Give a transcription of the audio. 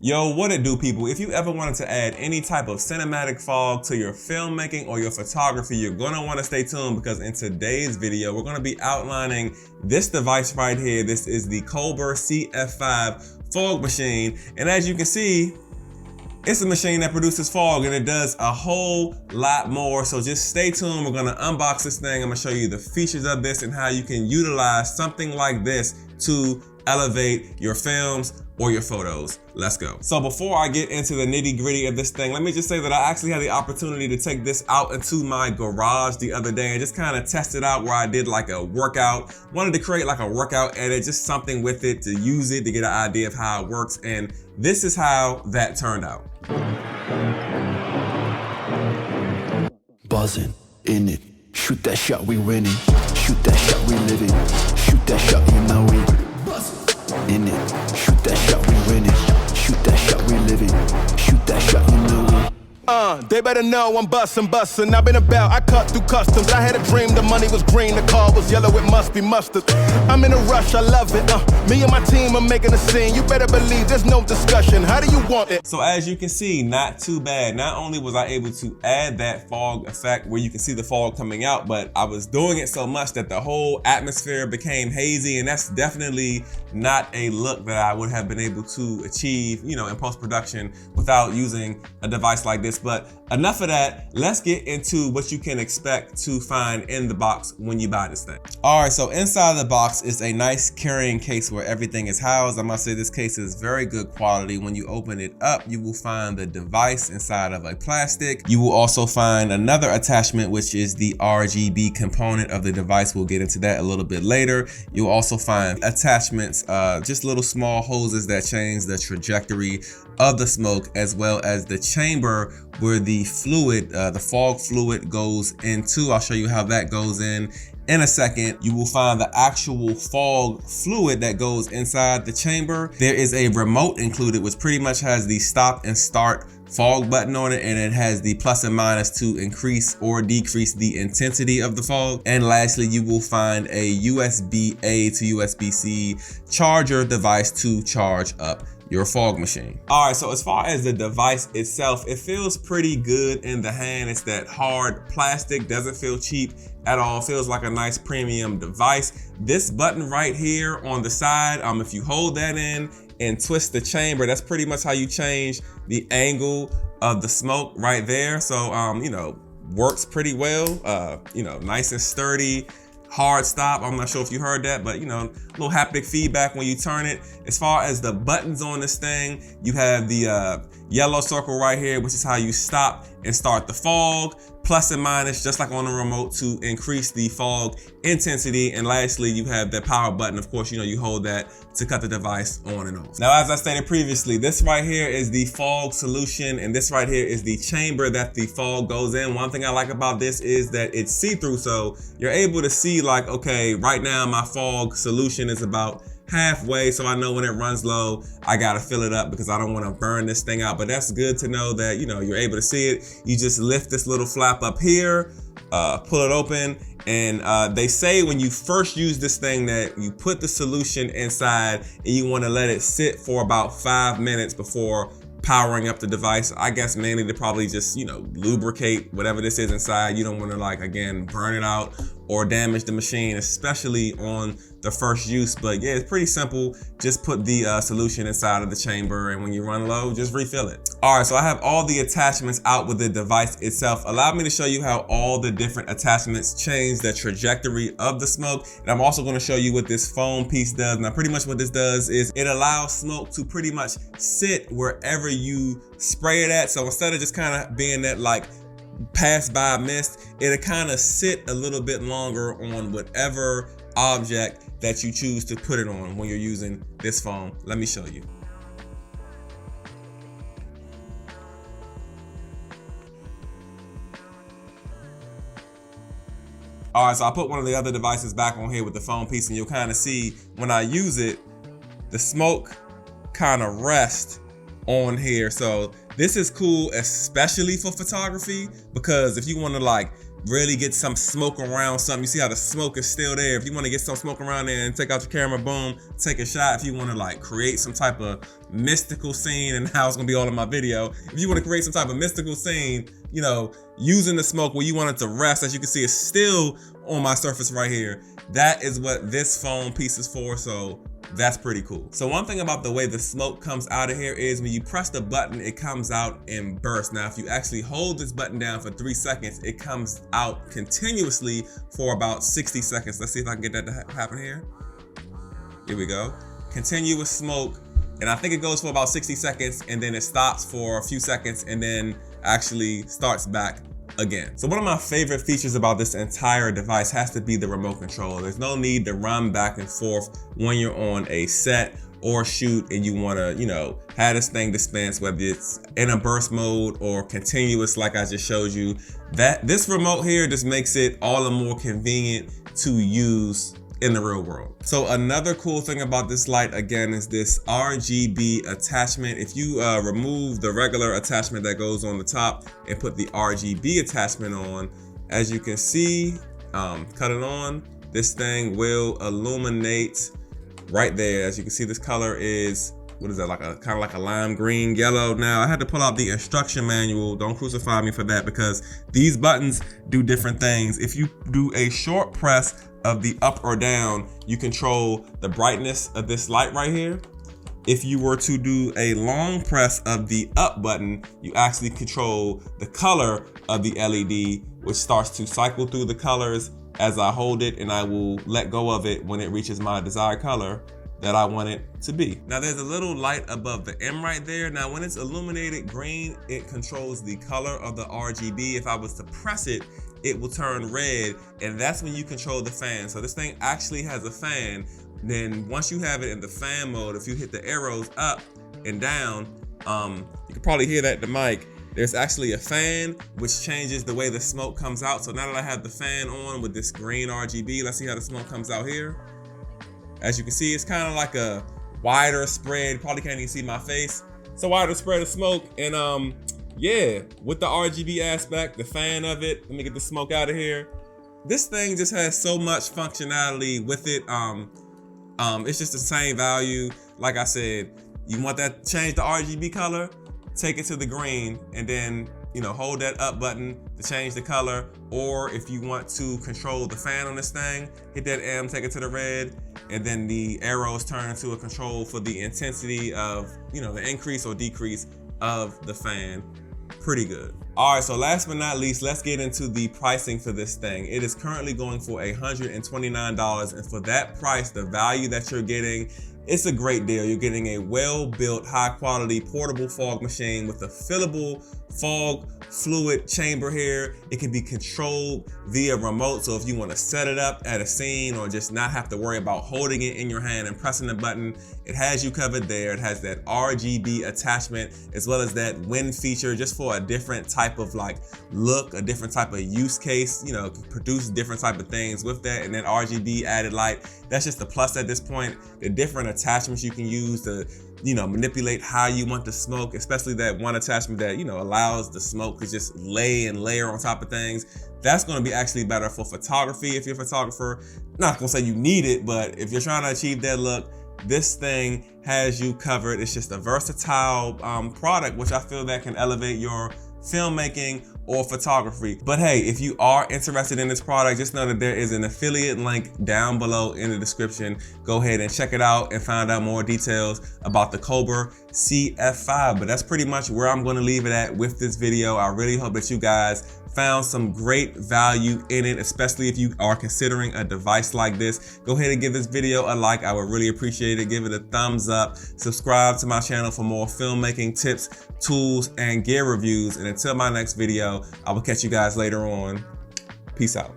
Yo, what it do, people? If you ever wanted to add any type of cinematic fog to your filmmaking or your photography, you're gonna wanna stay tuned, because in today's video, we're gonna be outlining this device right here. This is the Colbor CF5 fog machine. And as you can see, it's a machine that produces fog, and it does a whole lot more. So just stay tuned. We're gonna unbox this thing. I'm gonna show you the features of this and how you can utilize something like this to elevate your films or your photos. Let's go. So before I get into the nitty gritty of this thing, let me just say that I actually had the opportunity to take this out into my garage the other day and just kind of test it out, where I did like a workout. Wanted to create like a workout edit, just something with it to use it to get an idea of how it works. And this is how that turned out. Buzzing in it. Shoot that shot, we winning. Shoot that shot, we living. Shoot that shot, you know we in it. Shoot that shot, we winning. Shoot that shot, we living. Shoot that shot, you know we. They better know I'm bustin'. I've been about, I cut through customs. I had a dream, the money was green, the car was yellow, it must be mustard. I'm in a rush, I love it. Me and my team are making a scene. You better believe there's no discussion. How do you want it? So as you can see, not too bad. Not only was I able to add that fog effect where you can see the fog coming out, but I was doing it so much that the whole atmosphere became hazy, and that's definitely not a look that I would have been able to achieve, you know, in post-production without using a device like this. But enough of that, let's get into what you can expect to find in the box when you buy this thing. All right, so inside the box is a nice carrying case where everything is housed. I must say this case is very good quality. When you open it up, you will find the device inside of a plastic. You will also find another attachment, which is the RGB component of the device. We'll get into that a little bit later. You'll also find attachments, just little small hoses that change the trajectory of the smoke, as well as the chamber where the fluid, the fog fluid goes into. I'll show you how that goes in a second. You will find the actual fog fluid that goes inside the chamber. There is a remote included, which pretty much has the stop and start fog button on it, and it has the plus and minus to increase or decrease the intensity of the fog. And lastly, you will find a USB-A to USB-C charger device to charge up your fog machine. All right, so as far as the device itself, it feels pretty good in the hand. It's that hard plastic, doesn't feel cheap at all. Feels like a nice premium device. This button right here on the side, if you hold that in and twist the chamber, that's pretty much how you change the angle of the smoke right there. So, you know, works pretty well. You know, nice and sturdy. Hard stop. I'm not sure if you heard that, but you know, a little haptic feedback when you turn it. As far as the buttons on this thing, you have the yellow circle right here, which is how you stop and start the fog. Plus and minus, just like on the remote, to increase the fog intensity. And lastly, you have that power button. Of course, you know, you hold that to cut the device on and off. Now, as I stated previously, this right here is the fog solution, and this right here is the chamber that the fog goes in. One thing I like about this is that it's see-through, so you're able to see like, okay, right now my fog solution is about halfway, so I know when it runs low, I gotta fill it up because I don't want to burn this thing out. But that's good to know that, you know, you're able to see it. You just lift this little flap up here, pull it open, and they say when you first use this thing that you put the solution inside and you want to let it sit for about 5 minutes before powering up the device. I guess mainly to probably just, you know, lubricate whatever this is inside. You don't want to, like, again, burn it out or damage the machine, especially on the first use. But yeah, it's pretty simple. Just put the solution inside of the chamber, and when you run low, just refill it. All right, so I have all the attachments out with the device itself. Allow me to show you how all the different attachments change the trajectory of the smoke. And I'm also going to show you what this foam piece does. Now, pretty much what this does is it allows smoke to pretty much sit wherever you spray it at. So instead of just kind of being that like pass by mist, it'll kind of sit a little bit longer on whatever object that you choose to put it on when you're using this foam. Let me show you. All right, so I put one of the other devices back on here with the foam piece, and you'll kind of see when I use it, the smoke kind of rests on here. So this is cool, especially for photography, because if you want to like really get some smoke around something. You see how the smoke is still there. If you want to get some smoke around there and take out your camera, boom, take a shot. If you want to like create some type of mystical scene, and how it's gonna be all in my video. If you want to create some type of mystical scene, you know, using the smoke where you want it to rest, as you can see, it's still on my surface right here. That is what this foam piece is for, so that's pretty cool. So one thing about the way the smoke comes out of here is when you press the button, it comes out in bursts. Now, if you actually hold this button down for 3 seconds, it comes out continuously for about 60 seconds. Let's see if I can get that to happen here. Here we go. Continuous smoke, and I think it goes for about 60 seconds, and then it stops for a few seconds, and then actually starts back again. So one of my favorite features about this entire device has to be the remote control. There's no need to run back and forth when you're on a set or shoot and you want to, you know, have this thing dispense, whether it's in a burst mode or continuous like I just showed you. That this remote here just makes it all the more convenient to use in the real world. So another cool thing about this light, again, is this RGB attachment. If you remove the regular attachment that goes on the top and put the RGB attachment on, as you can see, cut it on, this thing will illuminate right there. As you can see, this color is, what is that, like a kind of like a lime green yellow. Now I had to pull out the instruction manual. Don't crucify me for that, because these buttons do different things. If you do a short press of the up or down, you control the brightness of this light right here. If you were to do a long press of the up button, you actually control the color of the LED, which starts to cycle through the colors as I hold it, and I will let go of it when it reaches my desired color that I want it to be. Now there's a little light above the M right there. Now when it's illuminated green, it controls the color of the RGB. If I was to press it, it will turn red, and that's when you control the fan. So this thing actually has a fan. Then once you have it in the fan mode, if you hit the arrows up and down, you can probably hear that in the mic. There's actually a fan which changes the way the smoke comes out. So now that I have the fan on with this green RGB, let's see how the smoke comes out here. As you can see, it's kind of like a wider spread. Probably can't even see my face. It's a wider spread of smoke, and yeah, with the RGB aspect, the fan of it, let me get the smoke out of here. This thing just has so much functionality with it. It's just the same value. Like I said, you want that, change the RGB color, take it to the green, and then, you know, hold that up button to change the color. Or if you want to control the fan on this thing, hit that M, take it to the red, and then the arrows turn into a control for the intensity of, you know, the increase or decrease of the fan. Pretty good. All right, so last but not least, let's get into the pricing for this thing. It is currently going for $129, and for that price, the value that you're getting, it's a great deal. You're getting a well-built, high-quality portable fog machine with a fillable fog fluid chamber here. It can be controlled via remote, so if you want to set it up at a scene or just not have to worry about holding it in your hand and pressing the button, it has you covered there. It has that RGB attachment as well as that wind feature, just for a different type of like look, a different type of use case, you know, produce different type of things with that. And then RGB added light, that's just a plus at this point. The different attachments you can use to, you know, manipulate how you want the smoke, especially that one attachment that, you know, allows the smoke to just lay and layer on top of things. That's going to be actually better for photography. If you're a photographer, not gonna say you need it, but if you're trying to achieve that look, this thing has you covered. It's just a versatile product, which I feel that can elevate your filmmaking or photography. But hey, if you are interested in this product, just know that there is an affiliate link down below in the description. Go ahead and check it out and find out more details about the Colbor CF5. But that's pretty much where I'm going to leave it at with this video. I really hope that you guys found some great value in it, especially if you are considering a device like this. Go ahead and give this video a like. I would really appreciate it. Give it a thumbs up. Subscribe to my channel for more filmmaking tips, tools, and gear reviews. And until my next video, I will catch you guys later on. Peace out.